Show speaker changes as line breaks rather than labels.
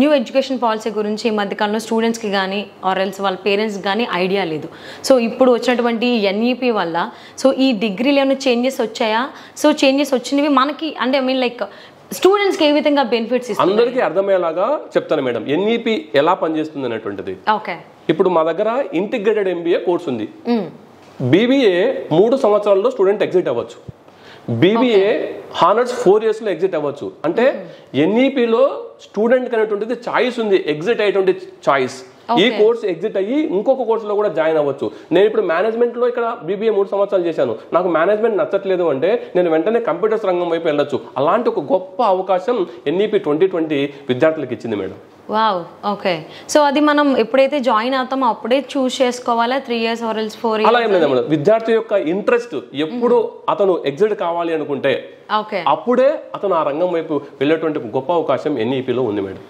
New education policy గురించి ఈ మధ్యకాలంలో స్టూడెంట్స్కి కానీ ఆర్ ఎల్స్ వాళ్ళ పేరెంట్స్ కానీ ఐడియా లేదు. సో ఇప్పుడు వచ్చినటువంటి ఎన్ఈపి వల్ల సో ఈ డిగ్రీలో ఏమైనా చేంజెస్ వచ్చాయా? సో చేంజెస్ వచ్చినవి మనకి అంటే ఐ మీన్ లైక్ స్టూడెంట్స్కి ఏ విధంగా బెనిఫిట్స్ ఇస్తుంది?
అందరికీ అర్థమయ్యేలాగా చెప్తాను మేడం. ఎన్ఈపి ఎలా పనిచేస్తుంది అనేటువంటిది.
ఓకే,
ఇప్పుడు మా దగ్గర ఇంటిగ్రేటెడ్ ఎంబీఏ కోర్స్ ఉంది. బీబీఏ 3 సంవత్సరాల్లో స్టూడెంట్ ఎగ్జిట్ అవ్వచ్చు. బీబీఏ హానర్స్ 4 years లో ఎగ్జిట్ అవ్వచ్చు. అంటే ఎన్ఈపిలో స్టూడెంట్ అనేటువంటిది చాయిస్ ఉంది, ఎగ్జిట్ అయ్యేటువంటి చాయిస్. ఈ కోర్స్ ఎగ్జిట్ అయ్యి ఇంకొక కోర్సులో కూడా జాయిన్ అవ్వచ్చు. నేను ఇప్పుడు మేనేజ్మెంట్ లో ఇక్కడ బీబీఏ 3 సంవత్సరాలు చేశాను, నాకు మేనేజ్మెంట్ నచ్చట్లేదు అంటే నేను వెంటనే కంప్యూటర్స్ రంగం వైపు వెళ్ళొచ్చు. అలాంటి ఒక గొప్ప అవకాశం ఎన్ఈపి 2020 విద్యార్థులకు ఇచ్చింది మేడం.
Wow, okay. సో అది మనం ఎప్పుడైతే జాయిన్ అవుతామో అప్పుడే చూస్ చేసుకోవాలా? 3 years ఆర్ ఎల్స్ 4 years?
అలా ఏం లేదు మేడం. విద్యార్థి యొక్క ఇంట్రెస్ట్ ఎప్పుడు అతను ఎగ్జిట్ కావాలి అనుకుంటే అప్పుడే అతను ఆ రంగం వైపు వెళ్ళేటువంటి గొప్ప అవకాశం ఎన్ఈపిలో ఉంది మేడం.